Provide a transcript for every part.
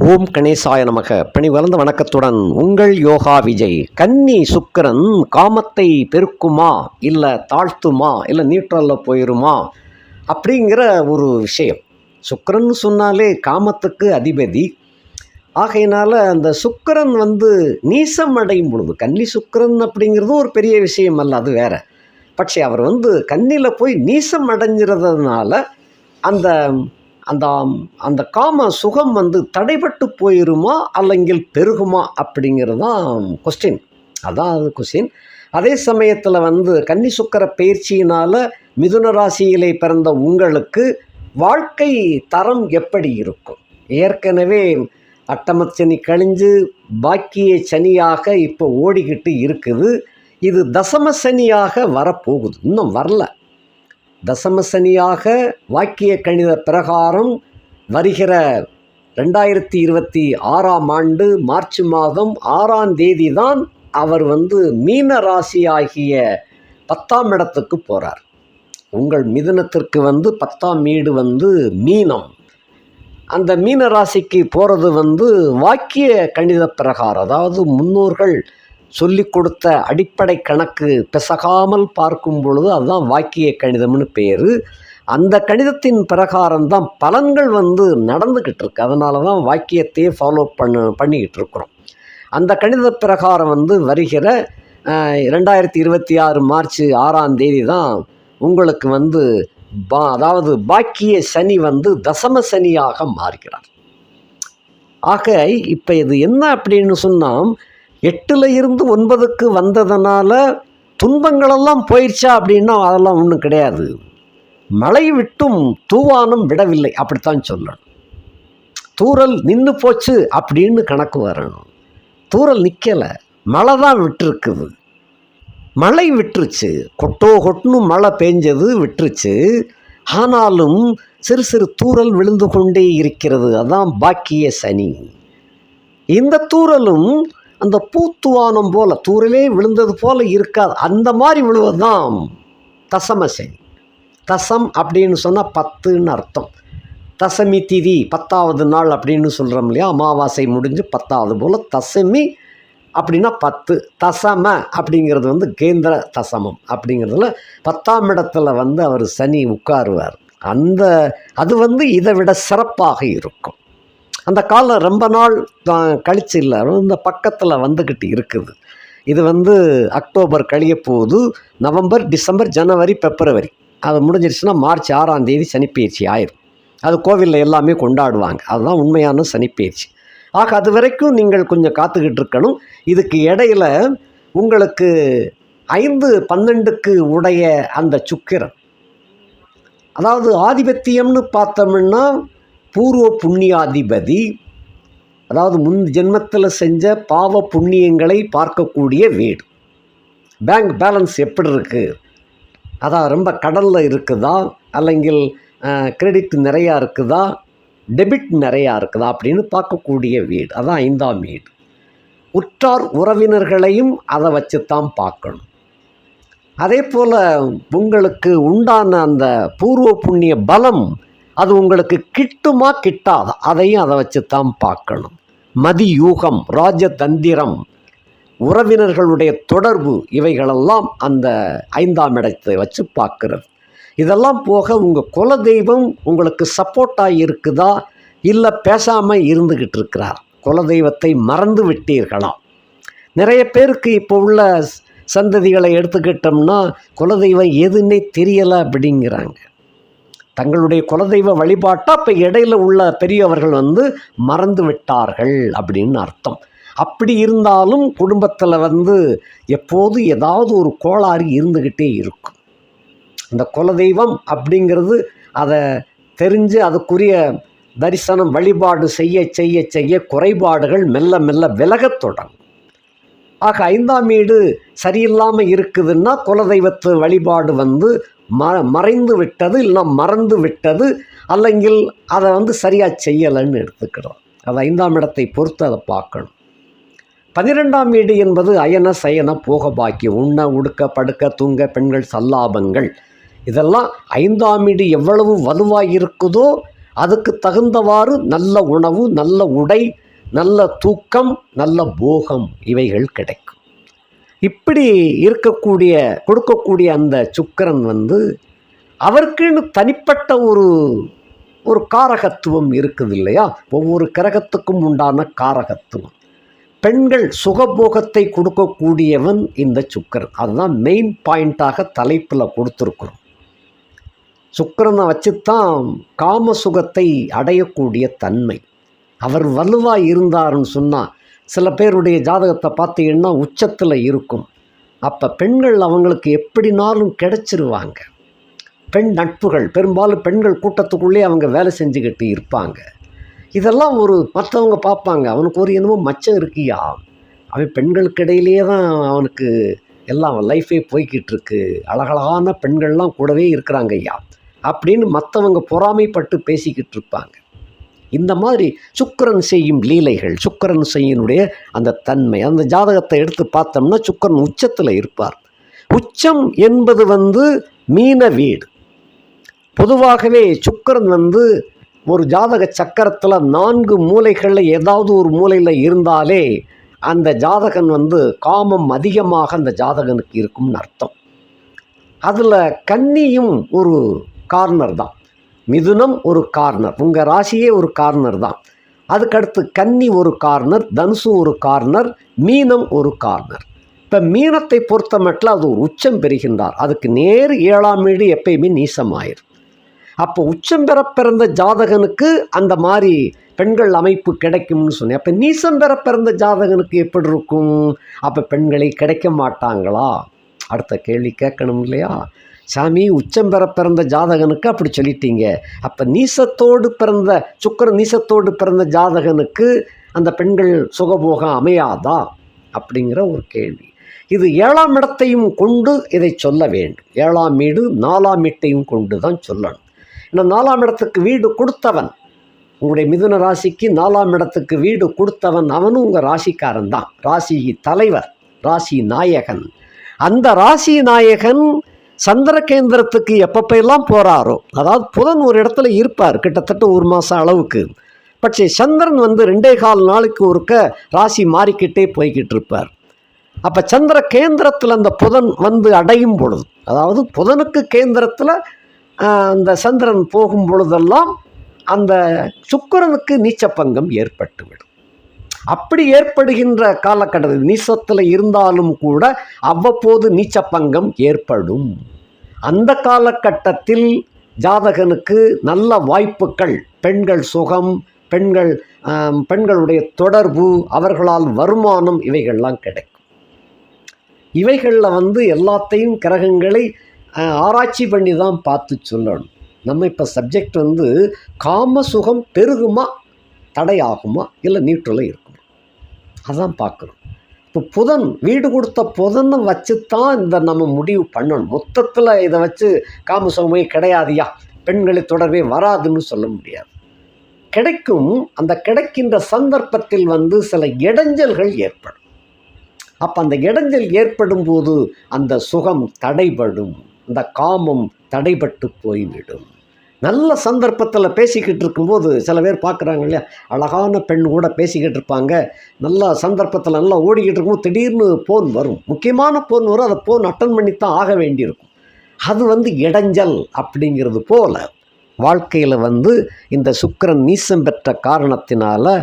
ஓம் கணேசாய நமக. பணி வளர்ந்த வணக்கத்துடன் உங்கள் யோகா விஜய். கன்னி சுக்கிரன் காமத்தை பெருக்குமா இல்லை தாழ்த்துமா இல்லை நியூட்ரலில் போயிருமா அப்படிங்கிற ஒரு விஷயம். சுக்கிரன் சொன்னாலே காமத்துக்கு அதிபதி. ஆகையினால அந்த சுக்கிரன் நீசம் அடையும் பொழுது, கன்னி சுக்கிரன் அப்படிங்கிறது ஒரு பெரிய விஷயம் அல்ல, அது வேற. பட்சே அவர் கன்னியில் போய் நீசம் அடைஞ்சிறதுனால அந்த அந்த அந்த காம சுகம் தடைபட்டு போயிருமா அல்லங்கில் பெருகுமா அப்படிங்கிறது தான் கொஸ்டின். அதான் அது கொஸ்டின். அதே சமயத்தில் கன்னி சுக்கிர பயிற்சியினால் மிதுன ராசியிலே பிறந்த உங்களுக்கு வாழ்க்கை தரம் எப்படி இருக்கும்? ஏற்கனவே அட்டமச்சனி கழிஞ்சு பாக்கிய சனியாக இப்போ ஓடிக்கிட்டு இருக்குது. இது தசம சனியாக வரப்போகுது, இன்னும் வரல. தசமசனியாக வாக்கிய கணித பிரகாரம் வருகிற 2026 மார்ச் மாதம் 6ஆம் தேதி தான் அவர் மீன ராசி ஆகிய 10ஆம் இடத்துக்கு போகிறார். உங்கள் மிதுனத்திற்கு 10ஆம் வீடு மீனம். அந்த மீன ராசிக்கு போகிறது வாக்கிய கணித பிரகாரம், அதாவது முன்னோர்கள் சொல்லி கொடுத்த அடிப்படை கணக்கு பிசகாமல் பார்க்கும் பொழுது அதுதான் வாக்கிய கணிதம்னு பேர். அந்த கணிதத்தின் பிரகாரம்தான் பலன்கள் நடந்துக்கிட்டு இருக்கு. அதனால தான் வாக்கியத்தையே ஃபாலோ பண்ணிக்கிட்டு இருக்கிறோம். அந்த கணித பிரகாரம் வருகிற 2026 மார்ச் 6ஆம் தேதி தான் உங்களுக்கு அதாவது பாக்கிய சனி தசம சனியாக மாறுகிறார். ஆக இப்போ இது என்ன அப்படின்னு சொன்னால், 8ல் இருந்து 9க்கு வந்ததுனால துன்பங்களெல்லாம் போயிடுச்சா அப்படின்னா அதெல்லாம் ஒன்றும் கிடையாது. மழை விட்டும் தூவானம் விடவில்லை, அப்படித்தான் சொல்லணும். தூறல் நின்று போச்சு அப்படின்னு கணக்கு வரணும். தூறல் நிற்கலை, மழை தான் விட்டுருக்குது. மழை விட்டுருச்சு, கொட்டுன்னு மழை பெஞ்சது விட்டுருச்சு. ஆனாலும் சிறு சிறு தூறல் விழுந்து கொண்டே இருக்கிறது. அதான் பாக்கிய சனி. இந்த தூறலும் அந்த பூத்துவானம் போல, தூரலே விழுந்தது போல இருக்காது, அந்த மாதிரி விழுவது தான் தசம சனி. தசம் அப்படின்னு சொன்னால் 10ன்னு அர்த்தம். தசமி திதி 10ஆவது நாள் அப்படின்னு சொல்கிறோம் இல்லையா, அமாவாசை முடிஞ்சு 10ஆவது போல் தசமி அப்படின்னா 10. தசம அப்படிங்கிறது கேந்திர தசமம் அப்படிங்கிறதுல 10ஆம் இடத்துல அவர் சனி உட்காருவார். அது இதை விட சிறப்பாக இருக்கும். அந்த காலம் ரொம்ப நாள் கழிச்சு இல்லை, இந்த பக்கத்தில் வந்துக்கிட்டு இருக்குது. இது அக்டோபர் கழிய போகுது. நவம்பர், டிசம்பர், ஜனவரி, பிப்ரவரி அது முடிஞ்சிருச்சுன்னா மார்ச் 6ஆம் தேதி சனிப்பெயர்ச்சி ஆயிரும். அது கோவிலில் எல்லாமே கொண்டாடுவாங்க. அதுதான் உண்மையான சனிப்பெயர்ச்சி. ஆக அது வரைக்கும் நீங்கள் கொஞ்சம் காத்துக்கிட்டு இருக்கணும். இதுக்கு இடையில் உங்களுக்கு 5-12க்கு உடைய அந்த சுக்கிரன், அதாவது ஆதிபத்தியம்னு பார்த்தோம்னா பூர்வ புண்ணியாதிபதி, அதாவது முன் ஜென்மத்தில் செஞ்ச பாவ புண்ணியங்களை பார்க்கக்கூடிய வீடு. பேங்க் பேலன்ஸ் எப்படி இருக்குது, அதான் ரொம்ப கடலில் இருக்குதா அல்லங்கில் கிரெடிட் நிறையா இருக்குதா, டெபிட் நிறையா இருக்குதா அப்படின்னு பார்க்கக்கூடிய வீடு. அதான் 5ஆம் வீடு. உற்றார் உறவினர்களையும் அதை வச்சுத்தான் பார்க்கணும். அதே போல் உங்களுக்கு உண்டான அந்த பூர்வ புண்ணிய பலம் அது உங்களுக்கு கிட்டுமா கிட்டாதா, அதையும் அதை வச்சுத்தான் பார்க்கணும். மதியூகம், ராஜதந்திரம், உறவினர்களுடைய தொடர்பு, இவைகளெல்லாம் அந்த 5ஆம் இடத்தை வச்சு பார்க்கறது. இதெல்லாம் போக உங்கள் குலதெய்வம் உங்களுக்கு சப்போர்ட்டாக இருக்குதா இல்லை பேசாமல் இருந்துக்கிட்டு இருக்கிறார், குலதெய்வத்தை மறந்து விட்டீர்களா? நிறைய பேருக்கு இப்போ உள்ள சந்ததிகளை எடுத்துக்கிட்டோம்னா குலதெய்வம் எதுன்னே தெரியலை அப்படிங்கிறாங்க. தங்களுடைய குலதெய்வ வழிபாட்டாக இப்போ இடையில உள்ள பெரியவர்கள் மறந்து விட்டார்கள் அப்படின்னு அர்த்தம். அப்படி இருந்தாலும் குடும்பத்தில் எப்போது ஏதாவது ஒரு கோளாறு இருந்துக்கிட்டே இருக்கும். அந்த குலதெய்வம் அப்படிங்கிறது அதை தெரிஞ்சு அதுக்குரிய தரிசனம் வழிபாடு செய்ய செய்ய செய்ய குறைபாடுகள் மெல்ல மெல்ல விலகத் தொடங்கும். ஆக 5ஆம் வீடு சரியில்லாமல் இருக்குதுன்னா குலதெய்வத்து வழிபாடு மறைந்து விட்டது, இல்லை மறந்து விட்டது, அல்லங்கில் அதை சரியாக செய்யலைன்னு எடுத்துக்கிறோம். அது 5ஆம் இடத்தை பொறுத்து அதை பார்க்கணும். 12ஆம் வீடு என்பது அயன சயன போக பாக்கியம், உண்ண உடுக்க படுக்க தூங்க பெண்கள் சல்லாபங்கள். இதெல்லாம் 5ஆம் வீடு எவ்வளவு வலுவாக இருக்குதோ அதுக்கு தகுந்தவாறு நல்ல உணவு, நல்ல உடை, நல்ல தூக்கம், நல்ல போகம் இவைகள் கிடைக்கும். இப்படி கொடுக்கக்கூடிய அந்த சுக்கிரன் வந்து அவருக்குன்னு தனிப்பட்ட ஒரு காரகத்துவம் இருக்குது இல்லையா? ஒவ்வொரு கிரகத்துக்கும் உண்டான காரகத்துவம். பெண்கள் சுகபோகத்தை கொடுக்கக்கூடியவன் இந்த சுக்கிரன். அதுதான் மெயின் பாயிண்டாக தலைப்பில் கொடுத்துருக்குறோம். சுக்கிரனை வச்சுத்தான் காம சுகத்தை அடையக்கூடிய தன்மை. அவர் வலுவாக இருந்தாருன்னு சொன்னால், சில பேருடைய ஜாதகத்தை பார்த்தீங்கன்னா உச்சத்தில் இருக்கும். அப்போ பெண்கள் அவங்களுக்கு எப்படினாலும் கிடைச்சிருவாங்க. பெண் நட்புகள், பெரும்பாலும் பெண்கள் கூட்டத்துக்குள்ளே அவங்க வேலை செஞ்சுக்கிட்டு இருப்பாங்க. இதெல்லாம் மற்றவங்க பார்ப்பாங்க, அவனுக்கு ஒரு என்னமோ மச்சம் இருக்கியா, அவன் பெண்களுக்கு இடையிலேயே தான் அவனுக்கு எல்லாம் லைஃபே போய்கிட்டு இருக்கு, அழகழகான பெண்கள்லாம் கூடவே இருக்கிறாங்க ஐயா அப்படின்னு மற்றவங்க பொறாமைப்பட்டு பேசிக்கிட்டு இருப்பாங்க. இந்த மாதிரி சுக்கிரன் செய்யும் லீலைகள், சுக்கிரன் செய்யினுடைய அந்த தன்மை. அந்த ஜாதகத்தை எடுத்து பார்த்தோம்னா சுக்கிரன் உச்சத்தில் இருப்பார். உச்சம் என்பது மீன வீடு. பொதுவாகவே சுக்கிரன் ஒரு ஜாதக சக்கரத்தில் 4 மூலைகளில் ஏதாவது ஒரு மூலையில் இருந்தாலே அந்த ஜாதகன் காமம் அதிகமாக அந்த ஜாதகனுக்கு இருக்கும்னு அர்த்தம். அதில் கன்னியும் ஒரு கார்னர் தான், மிதுனம் ஒரு கார்னர், உங்கள் ராசியே ஒரு கார்னர் தான். அதுக்கடுத்து கன்னி ஒரு கார்னர், தனுசு ஒரு கார்னர், மீனம் ஒரு கார்னர். இப்போ மீனத்தை பொறுத்த மட்டும் அது ஒரு உச்சம் பெறுகின்றார். அதுக்கு நேர் 7ஆம் வீடு எப்பயுமே நீசமாயிரும். அப்போ உச்சம் பெற பிறந்த ஜாதகனுக்கு அந்த மாதிரி பெண்கள் அமைப்பு கிடைக்கும்னு சொன்னேன். அப்போ நீசம் பெற பிறந்த ஜாதகனுக்கு எப்படி இருக்கும்? அப்போ பெண்களை கிடைக்க மாட்டாங்களா? அடுத்த கேள்வி கேட்கணும் இல்லையா? சாமி, உச்சம் பெற பிறந்த ஜாதகனுக்கு அப்படி சொல்லிட்டீங்க, அப்போ சுக்கிரன் நீசத்தோடு பிறந்த ஜாதகனுக்கு அந்த பெண்கள் சுகபோகம் அமையாதா அப்படிங்கிற ஒரு கேள்வி. இது 7ஆம் இடத்தையும் கொண்டு இதை சொல்ல வேண்டும். 7ஆம் வீடு 4ஆம் வீட்டையும் கொண்டு தான் சொல்லணும். இன்னும் 4ஆம் இடத்துக்கு வீடு கொடுத்தவன், உங்களுடைய மிதுன ராசிக்கு 4ஆம் இடத்துக்கு வீடு கொடுத்தவன் அவனும் உங்கள் ராசிக்காரன் தான், ராசி தலைவர், ராசி நாயகன். அந்த ராசி நாயகன் சந்திர கேந்திரத்துக்கு எப்பப்பெல்லாம் போகிறாரோ, அதாவது புதன் ஒரு இடத்துல இருப்பார் கிட்டத்தட்ட 1 மாதம் அளவுக்கு. பட்சே சந்திரன் 2.25 நாளுக்கு ஒருக்க ராசி மாறிக்கிட்டே போய்கிட்டு இருப்பார். அப்போ சந்திர கேந்திரத்தில் அந்த புதன் அடையும் பொழுது, அதாவது புதனுக்கு கேந்திரத்தில் அந்த சந்திரன் போகும் பொழுதெல்லாம் அந்த சுக்கிரனுக்கு நீச்சப்பங்கம் ஏற்பட்டுவிடும். அப்படி ஏற்படுகின்ற காலகட்டத்தில் நீசத்தில் இருந்தாலும் கூட அவ்வப்போது நீச்சப்பங்கம் ஏற்படும். அந்த காலகட்டத்தில் ஜாதகனுக்கு நல்ல வாய்ப்புகள், பெண்கள் சுகம், பெண்களுடைய தொடர்பு, அவர்களால் வருமானம், இவைகள்லாம் கிடைக்கும். இவைகளில் எல்லாத்தையும் கிரகங்களை ஆராய்ச்சி பண்ணி தான் பார்த்து சொல்லணும். நம்ம இப்போ சப்ஜெக்ட் காம சுகம் பெருகுமா, தடையாகுமா, இல்லை நியூட்ரலாக இருக்குமா, அதான் பார்க்குறோம். இப்போ புதன் வீடு கொடுத்த புதனை வச்சு தான் நம்ம முடிவு பண்ணணும். மொத்தத்தில் இதை வச்சு காம சுகமே கிடையாதியா, பெண்களை தொடர்பே வராதுன்னு சொல்ல முடியாது. கிடைக்கும். அந்த கிடைக்கின்ற சந்தர்ப்பத்தில் சில இடைஞ்சல்கள் ஏற்படும். அப்போ அந்த இடைஞ்சல் ஏற்படும் போது அந்த சுகம் தடைபடும், அந்த காமம் தடைபட்டு போய்விடும். நல்ல சந்தர்ப்பத்தில் பேசிக்கிட்டு இருக்கும்போது சில பேர் பார்க்குறாங்க இல்லையா, அழகான பெண் கூட பேசிக்கிட்டு இருப்பாங்க, நல்ல சந்தர்ப்பத்தில் நல்லா ஓடிக்கிட்டு இருக்கும்போது திடீர்னு ஃபோன் வரும், முக்கியமான ஃபோன் வரும், அதை ஃபோன் அட்டன் பண்ணித்தான் ஆக வேண்டியிருக்கும். அது இடைஞ்சல். அப்படிங்கிறது போல் வாழ்க்கையில் இந்த சுக்கிரன் நீசம் பெற்ற காரணத்தினால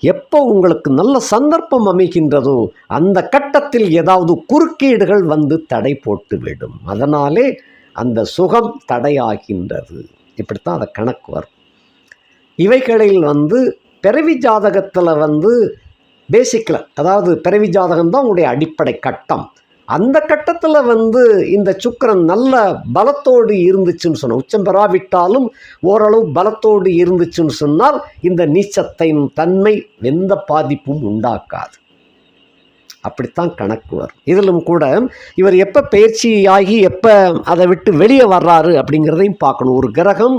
எப்போ உங்களுக்கு நல்ல சந்தர்ப்பம் அமைகின்றதோ அந்த கட்டத்தில் ஏதாவது குறுக்கீடுகள் தடை போட்டுவிடும். அதனாலே அந்த சுகம் தடையாகின்றது. இப்படித்தான் அதை கணக்கு வரும். இவைகளில் பிறவி ஜாதகத்தில் பேசிக்கில், அதாவது பிறவி ஜாதகம் தான் உங்களுடைய அடிப்படை கட்டம். அந்த கட்டத்தில் இந்த சுக்கிரன் நல்ல பலத்தோடு இருந்துச்சுன்னு சொன்னால், உச்சம் பெறாவிட்டாலும் ஓரளவு பலத்தோடு இருந்துச்சுன்னு சொன்னால் இந்த நீச்சத்தின் தன்மை எந்த பாதிப்பும் உண்டாக்காது. அப்படித்தான் கணக்கு வரும். இதிலும் கூட இவர் எப்போ பயிற்சியாகி எப்போ அதை விட்டு வெளியே வர்றாரு அப்படிங்கிறதையும் பார்க்கணும். ஒரு கிரகம்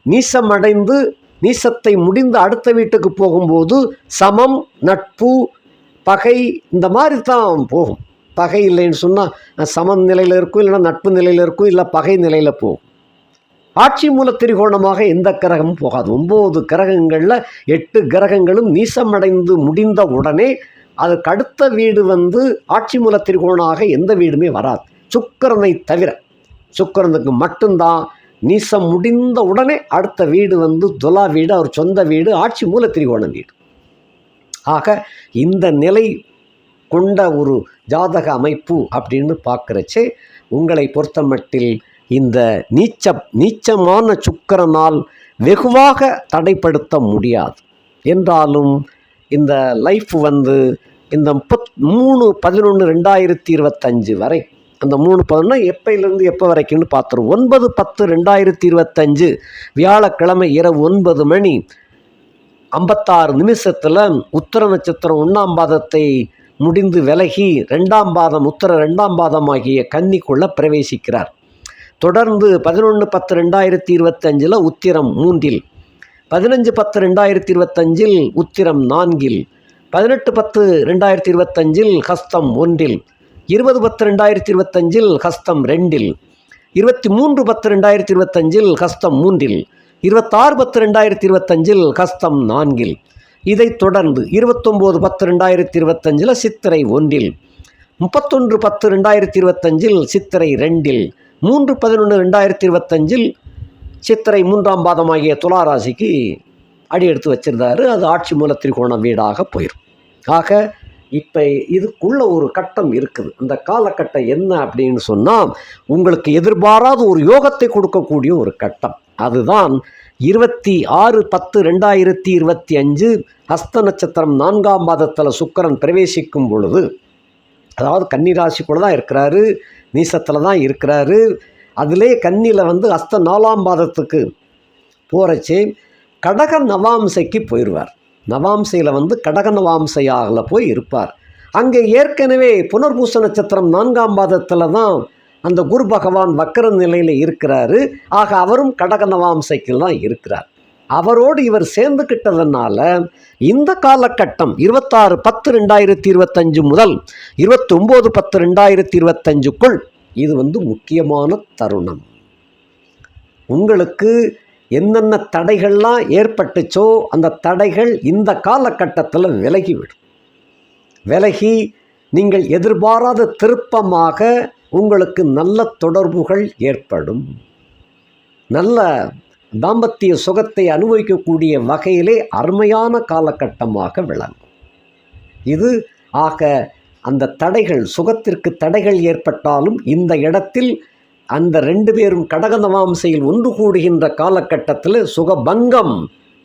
நீசமடைந்து நீசத்தை முடிந்து அடுத்த வீட்டுக்கு போகும்போது சமம், நட்பு, பகை இந்த மாதிரி தான் போகும். பகை இல்லைன்னு சொன்னால் சமம் நிலையில் இருக்கும், இல்லைன்னா நட்பு நிலையில் இருக்கும், இல்லை பகை நிலையில் போகும். ஆட்சி மூல திரிகோணமாக எந்த கிரகமும் போகாது. 9 கிரகங்களில் 8 கிரகங்களும் நீசமடைந்து முடிந்த உடனே அதுக்கு அடுத்த வீடு வந்து ஆட்சி மூல திரிகோணமாக எந்த வீடுமே வராது, சுக்கிரனை தவிர. சுக்கிரனுக்கு மட்டும்தான் நீசம் முடிந்த உடனே அடுத்த வீடு வந்து துலா வீடு, அவர் சொந்த வீடு, ஆட்சி மூல திரிகோண வீடு. ஆக இந்த நிலை கொண்ட ஒரு ஜாதக அமைப்பு அப்படின்னு பார்க்குறச்சே உங்களை பொறுத்தமட்டில் இந்த நீச்சமான சுக்கிரனால் வெகுவாக தடைப்படுத்த முடியாது. என்றாலும் இந்த லைஃப் வந்து இந்த 3/11/2025 வரை, அந்த 3/11 எப்போலேருந்து எப்போ வரைக்கும்னு பார்த்துருவோம். 9/10/2025 வியாழக்கிழமை இரவு 9:56 உத்திர நட்சத்திரம் 1ஆம் பாதத்தை முடிந்து விலகி 2ஆம் பாதம் உத்திர 2ஆம் பாதமாகிய கன்னிக்குள்ள பிரவேசிக்கிறார். தொடர்ந்து 11/10/2025 உத்திரம் 3, 15/10/2025 உத்திரம் 4, 18/10/2025 ஹஸ்தம் 1, 20/10/2025 ஹஸ்தம் 2, 23/10/2025 ஹஸ்தம் 3, 26/10/2025 ஹஸ்தம் 4. இதைத் தொடர்ந்து 29/10/2025 சித்திரை 1, 31/10/2025 சித்திரை 2, 3/11/2025 சித்திரை 3ஆம் பாதமாகிய துளாராசிக்கு அடி எடுத்து வச்சிருந்தாரு. அது ஆட்சி மூல திரிகோண வீடாக போயிடும். ஆக இப்போ இதுக்குள்ள ஒரு கட்டம் இருக்குது. அந்த காலகட்டம் என்ன அப்படின்னு சொன்னால் உங்களுக்கு எதிர்பாராத ஒரு யோகத்தை கொடுக்கக்கூடிய ஒரு கட்டம். அதுதான் 26/10/2025 ஹஸ்த நட்சத்திரம் 4ஆம் பாதத்தில் சுக்கிரன் பிரவேசிக்கும் பொழுது, அதாவது கன்னிராசிக்குள்ள தான் இருக்கிறாரு, நீசத்தில் தான் இருக்கிறாரு. அதிலே கன்னியில் வந்து ஹஸ்த 4ஆம் பாதத்துக்கு போகிறச்சே கடக நவாம்சைக்கு போயிடுவார். நவாம்சையில் வந்து கடக நவாம்சையாகல போய் இருப்பார். அங்கே ஏற்கனவே புனர்பூச நட்சத்திரம் 4ஆம் பாதத்தில் தான் அந்த குரு பகவான் வக்கர நிலையில் இருக்கிறாரு. ஆக அவரும் கடக நவாம்சைக்கு தான் இருக்கிறார். அவரோடு இவர் சேர்ந்துக்கிட்டதுனால இந்த காலகட்டம் 26/10/2025 முதல் 29/10/2025க்குள் இது வந்து முக்கியமான தருணம். உங்களுக்கு என்னென்ன தடைகள்லாம் ஏற்பட்டுச்சோ அந்த தடைகள் இந்த காலகட்டத்தில் விலகிவிடும். விலகி நீங்கள் எதிர்பாராத திருப்பமாக உங்களுக்கு நல்ல தொடர்புகள் ஏற்படும். நல்ல தாம்பத்திய சுகத்தை அனுபவிக்கக்கூடிய வகையிலே அருமையான காலகட்டமாக விளங்கும் இது. ஆக அந்த தடைகள், சுகத்திற்கு தடைகள் ஏற்பட்டாலும் இந்த இடத்தில் அந்த 2 பேரும் கடக நவாம்சையில் ஒன்று கூடுகின்ற காலகட்டத்தில் சுகபங்கம்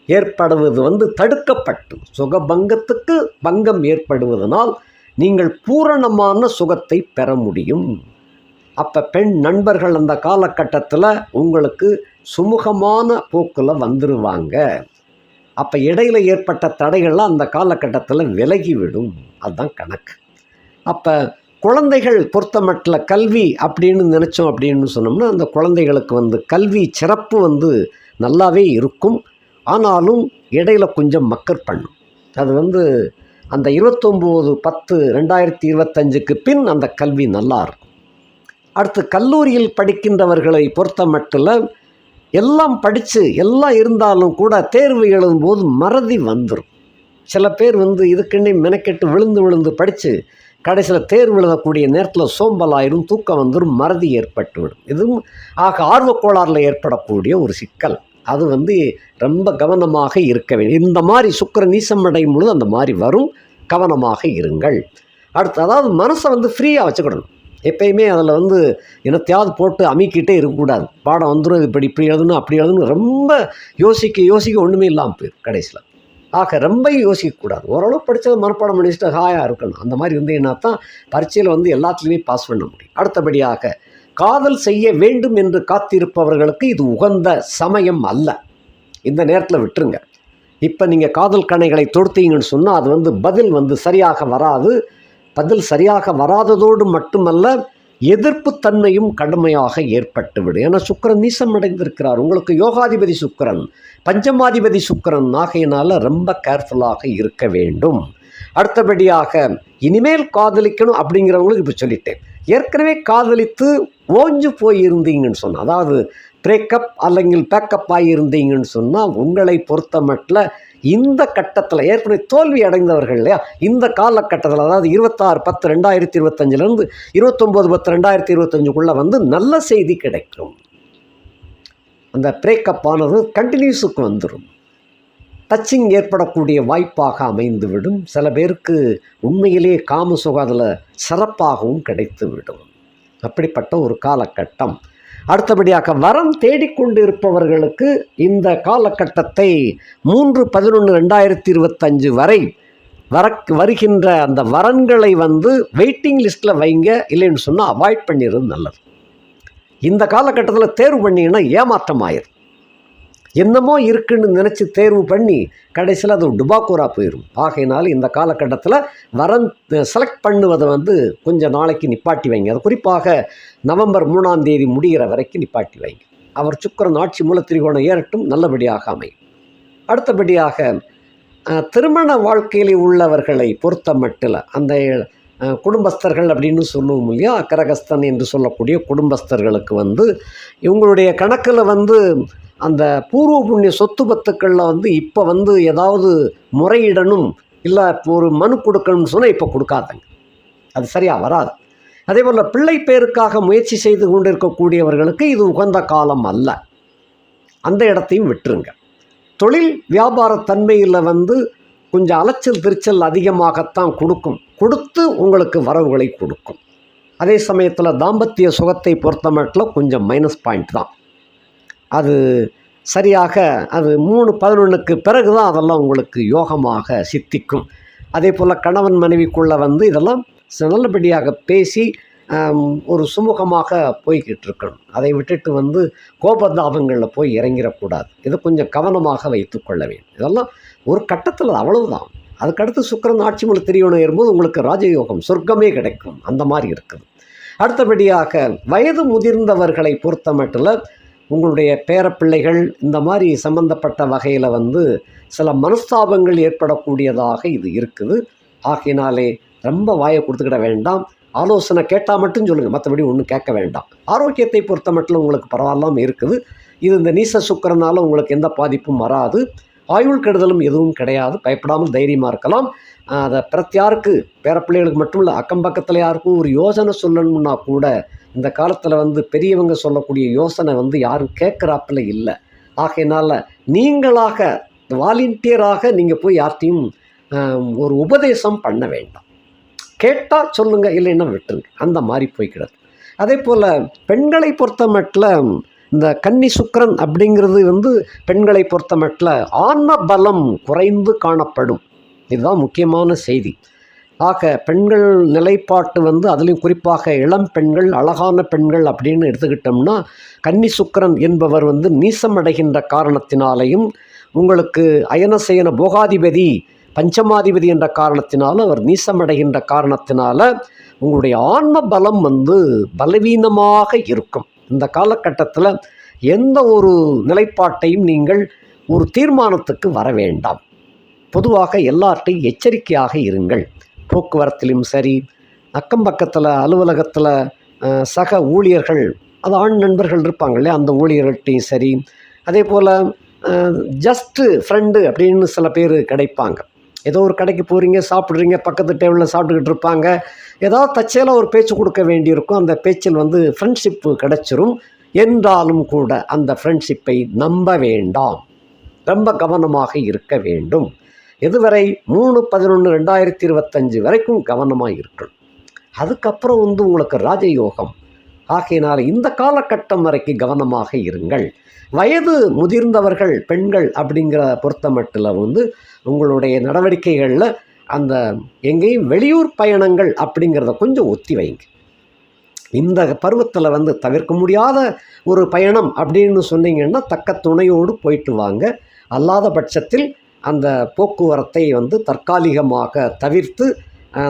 ஏற்படுவது வந்து தடுக்கப்பட்டு, சுகபங்கத்துக்கு பங்கம் ஏற்படுவதனால் நீங்கள் பூரணமான சுகத்தை பெற முடியும். அப்போ பெண் நண்பர்கள் அந்த காலகட்டத்தில் உங்களுக்கு சுமூகமான போக்கில் வந்துடுவாங்க. அப்போ இடையில் ஏற்பட்ட தடைகள்லாம் அந்த காலகட்டத்தில் விலகிவிடும். அதுதான் கணக்கு. அப்போ குழந்தைகள் பொறுத்தமட்டில் கல்வி அப்படின்னு நினச்சோம் அப்படின்னு சொன்னோம்னா அந்த குழந்தைகளுக்கு வந்து கல்வி சிறப்பு வந்து நல்லாவே இருக்கும். ஆனாலும் இடையில் கொஞ்சம் மக்கர் பண்ணும். அது வந்து அந்த 29/10/2025க்கு பின் அந்த கல்வி நல்லா இருக்கும். அடுத்து கல்லூரியில் படிக்கின்றவர்களை பொறுத்த மட்டில் எல்லாம் படித்து எல்லாம் இருந்தாலும் கூட தேர்வு எழுதும்போது மறதி வந்துடும். சில பேர் வந்து இதுக்குன்னே மெனக்கெட்டு விழுந்து படித்து கடைசியில் தேர்வு எழுதக்கூடிய நேரத்தில் சோம்பலாயிரும், தூக்கம் வந்துடும், மறதி ஏற்பட்டுவிடும். இதுவும் ஆக ஆர்வக்கோளாறில் ஏற்படக்கூடிய ஒரு சிக்கல். அது வந்து ரொம்ப கவனமாக இருக்க வேண்டும். இந்த மாதிரி சுக்கிர நீசம் அடையும் பொழுது அந்த மாதிரி வரும், கவனமாக இருங்கள். அடுத்து அதாவது மனசை வந்து ஃப்ரீயாக வச்சுக்கிடணும். எப்பயுமே அதில் வந்து என்னத்தையாவது போட்டு அமைக்கிட்டே இருக்கக்கூடாது. பாடம் வந்துடும், இது இப்படி எழுதணும் அப்படி எழுதணும், ரொம்ப யோசிக்க ஒன்றுமே இல்லாமல் போயிடும் கடைசியில். ஆக ரொம்ப யோசிக்கக்கூடாது. ஓரளவு படித்தது மனப்பாடம் பண்ணிச்சுட்டு ஹாயாக இருக்கணும். அந்த மாதிரி வந்து என்ன தான் பரீட்சையில் வந்து எல்லாத்துலேயுமே பாஸ் பண்ண முடியும். அடுத்தபடியாக காதல் செய்ய வேண்டும் என்று காத்திருப்பவர்களுக்கு இது உகந்த சமயம் அல்ல. இந்த நேரத்தில் விட்டுருங்க. இப்போ நீங்கள் காதல் கணைகளை தொடுத்தீங்கன்னு சொன்னால் அது வந்து பதில் வந்து சரியாக வராது. பதில் சரியாக வராததோடு மட்டுமல்ல, எதிர்ப்பு தன்மையும் கடுமையாக ஏற்பட்டுவிடும். ஏன்னா சுக்கிரன் நீசம் அடைந்திருக்கிறார். உங்களுக்கு யோகாதிபதி சுக்கிரன், பஞ்சமாதிபதி சுக்கிரன். ஆகையினால ரொம்ப கேர்ஃபுல்லாக இருக்க வேண்டும். அடுத்தபடியாக இனிமேல் காதலிக்கணும் அப்படிங்கிறவங்களுக்கு இப்போ சொல்லிட்டேன். ஏற்கனவே காதலித்து ஓஞ்சு போயிருந்தீங்கன்னு சொன்னால், அதாவது பிரேக்கப் அல்லங்கில் பேக்கப் ஆகியிருந்தீங்கன்னு சொன்னால், உங்களை பொறுத்த மட்டும் இந்த கட்டத்தில் ஏற்கனவே தோல்வி அடைந்தவர்கள் இல்லையா, இந்த காலகட்டத்தில் அதாவது 26/10/2025 29/10/2025 வந்து நல்ல செய்தி கிடைக்கும். அந்த பிரேக்கப் ஆனது கண்டினியூஸுக்கு வந்துடும். டச்சிங் ஏற்படக்கூடிய வாய்ப்பாக அமைந்துவிடும். சில பேருக்கு உண்மையிலேயே காம சுகம் அதில் சிறப்பாகவும் கிடைத்துவிடும். அப்படிப்பட்ட ஒரு காலகட்டம். அடுத்தபடியாக வரம் தேடிக்கொண்டு இருப்பவர்களுக்கு இந்த காலகட்டத்தை 3/11/2025 வரை வருகின்ற அந்த வரன்களை வந்து வெயிட்டிங் லிஸ்ட்டில் வைங்க. இல்லைன்னு சொன்னால் அவாய்ட் பண்ணிடுறது நல்லது. இந்த காலகட்டத்தில் தேர்வு பண்ணிங்கன்னா ஏமாற்றம் ஆயிரும். என்னமோ இருக்குன்னு நினச்சி தேர்வு பண்ணி கடைசியில் அது டுபாக்கூரா போயிடும். ஆகையினால இந்த காலகட்டத்தில் வரன் செலக்ட் பண்ணுவதை வந்து கொஞ்சம் நாளைக்கு நிப்பாட்டி வைங்க. அது குறிப்பாக நவம்பர் 3ஆம் தேதி முடிகிற வரைக்கும் நிப்பாட்டி வைங்க. அவர் சுக்கிரன் ஆட்சி மூலத்திரிகோணம் ஏறட்டும், நல்லபடியாக அமையும். அடுத்தபடியாக திருமண வாழ்க்கையில் உள்ளவர்களை பொறுத்த மட்டில் அந்த குடும்பஸ்தர்கள் அப்படின்னு சொல்லுவோம் இல்லையா, அக்கரகஸ்தன் என்று சொல்லக்கூடிய குடும்பஸ்தர்களுக்கு வந்து இவங்களுடைய கணக்கில் வந்து அந்த பூர்வ புண்ணிய சொத்து பத்துக்களில் வந்து இப்போ வந்து ஏதாவது முறையிடணும் இல்லை ஒரு மனு கொடுக்கணும்னு சொன்னால் இப்போ கொடுக்காதங்க, அது சரியாக வராது. அதே போல் பிள்ளை பேருக்காக முயற்சி செய்து கொண்டு இருக்கக்கூடியவர்களுக்கு இது உகந்த காலம் அல்ல, அந்த இடத்தையும் விட்டுருங்க. தொழில் வியாபார தன்மையில் வந்து கொஞ்சம் அலைச்சல் திருச்சல் அதிகமாகத்தான் கொடுத்து உங்களுக்கு வரவுகளை கொடுக்கும். அதே சமயத்தில் தாம்பத்திய சுகத்தை பொறுத்த மட்டும் கொஞ்சம் மைனஸ் பாயிண்ட் தான். அது சரியாக அது 3/11 பிறகு தான் அதெல்லாம் உங்களுக்கு யோகமாக சித்திக்கும். அதே போல் கணவன் மனைவிக்குள்ளே வந்து இதெல்லாம் நல்லபடியாக பேசி ஒரு சுமூகமாக போய்கிட்டு இருக்கணும். அதை விட்டுட்டு வந்து கோபதாபங்களில் போய் இறங்கிடக்கூடாது. இதை கொஞ்சம் கவனமாக வைத்து கொள்ள வேண்டும். இதெல்லாம் ஒரு கட்டத்தில் அவ்வளவுதான். அதுக்கடுத்து சுக்கிரன் ஆட்சி மூல திரியோணம் ஏறும்போது உங்களுக்கு ராஜயோகம் சொர்க்கமே கிடைக்கும். அந்த மாதிரி இருக்குது. அடுத்தபடியாக வயது முதிர்ந்தவர்களை பொறுத்த மட்டும் உங்களுடைய பேரப்பிள்ளைகள் இந்த மாதிரி சம்பந்தப்பட்ட வகையில் வந்து சில மனஸ்தாபங்கள் ஏற்படக்கூடியதாக இது இருக்குது. ஆகையினாலே ரொம்ப வாயை கொடுத்துக்கிட வேண்டாம். ஆலோசனை கேட்டால் மட்டும் சொல்லுங்கள், மற்றபடி ஒன்றும் கேட்க வேண்டாம். ஆரோக்கியத்தை பொறுத்த மட்டும் உங்களுக்கு பரவாயில்லாமல் இருக்குது. இது இந்த நீச சுக்கிரனால உங்களுக்கு எந்த பாதிப்பும் வராது. ஆயுள் கெடுதலும் எதுவும் கிடையாது. பயப்படாமல் தைரியமாக இருக்கலாம். அதை பிரத்தியாருக்கு பேரப்பிள்ளைகளுக்கு மட்டும் இல்லை, அக்கம் பக்கத்தில் யாருக்கும் ஒரு யோசனை சொல்லணும்னா கூட இந்த காலத்தில் வந்து பெரியவங்க சொல்லக்கூடிய யோசனை வந்து யாரும் கேட்குறாப்பில் இல்லை. ஆகையினால நீங்களாக வாலண்டியராக நீங்கள் போய் யார்ட்டையும் ஒரு உபதேசம் பண்ண வேண்டாம். கேட்டால் சொல்லுங்கள், இல்லைன்னா விட்டுருங்க. அந்த மாதிரி போய்க்கிறது. அதே போல் பெண்களை பொறுத்த மட்டும் இந்த கன்னி சுக்கிரன் அப்படிங்கிறது வந்து பெண்களை பொறுத்த மட்டும் ஆன்ம பலம் குறைந்து காணப்படும். இதுதான் முக்கியமான செய்தி. ஆக பெண்கள் நிலைப்பாட்டு வந்து அதுலேயும் குறிப்பாக இளம் பெண்கள், அழகான பெண்கள் அப்படின்னு எடுத்துக்கிட்டோம்னா கன்னி சுக்கிரன் என்பவர் வந்து நீசமடைகின்ற காரணத்தினாலையும் உங்களுக்கு அயனசயன போகாதிபதி பஞ்சமாதிபதி என்ற காரணத்தினால அவர் நீசமடைகின்ற காரணத்தினால உங்களுடைய ஆன்ம பலம் வந்து பலவீனமாக இருக்கும். இந்த காலகட்டத்தில் எந்த ஒரு நிலைப்பாட்டையும் நீங்கள் ஒரு தீர்மானத்துக்கு வர வேண்டாம். பொதுவாக எல்லார்ட்டையும் எச்சரிக்கையாக இருங்கள். போக்குவரத்திலும் சரி, அக்கம் பக்கத்தில் அலுவலகத்தில் சக ஊழியர்கள், அது ஆண் நண்பர்கள் இருப்பாங்க இல்லையா, அந்த ஊழியர்கள்ட்டையும் சரி. அதே போல் ஜஸ்ட்டு ஃப்ரெண்டு அப்படின்னு சில பேர் கிடைப்பாங்க. ஏதோ ஒரு கடைக்கு போகிறீங்க, சாப்பிட்றீங்க, பக்கத்து டேபிளில் சாப்பிட்டுக்கிட்டு இருப்பாங்க. ஏதாவது தற்செயலாக ஒரு பேச்சு கொடுக்க வேண்டியிருக்கும். அந்த பேச்சில் வந்து ஃப்ரெண்ட்ஷிப்பு கிடச்சிரும். என்றாலும் கூட அந்த ஃப்ரெண்ட்ஷிப்பை நம்ப வேண்டாம். ரொம்ப கவனமாக இருக்க வேண்டும். எதுவரை 3/11/2025 வரைக்கும் கவனமாக இருக்கணும். அதுக்கப்புறம் வந்து உங்களுக்கு ராஜயோகம். ஆகையினால் இந்த காலகட்டம் வரைக்கும் கவனமாக இருங்கள். வயது முதிர்ந்தவர்கள் பெண்கள் அப்படிங்கிற பொறுத்த மட்டில் வந்து உங்களுடைய நடவடிக்கைகளில் அந்த எங்கேயும் வெளியூர் பயணங்கள் அப்படிங்கிறத கொஞ்சம் ஒத்தி வைங்க. இந்த பருவத்தில் வந்து தவிர்க்க முடியாத ஒரு பயணம் அப்படின்னு சொன்னீங்கன்னா தக்க துணையோடு போயிட்டு வாங்க. அல்லாத பட்சத்தில் அந்த போக்குவரத்தை வந்து தற்காலிகமாக தவிர்த்து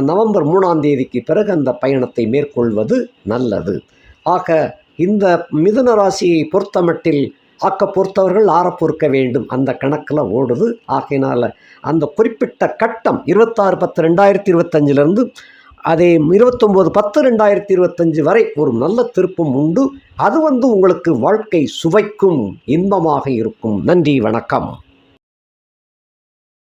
நவம்பர் 3ஆம் தேதிக்கு பிறகு அந்த பயணத்தை மேற்கொள்வது நல்லது. ஆக இந்த மிதுன ராசியை பொறுத்தமட்டில் ஆக்க பொறுத்தவர்கள் ஆற பொறுக்க வேண்டும், அந்த கணக்கில் ஓடுது. ஆகையினால் அந்த குறிப்பிட்ட கட்டம் 26/10/2025 அதே 29/10/2025 வரை ஒரு நல்ல திருப்பம் உண்டு. அது உங்களுக்கு வாழ்க்கை சுவைக்கும், இன்பமாக இருக்கும். நன்றி, வணக்கம்.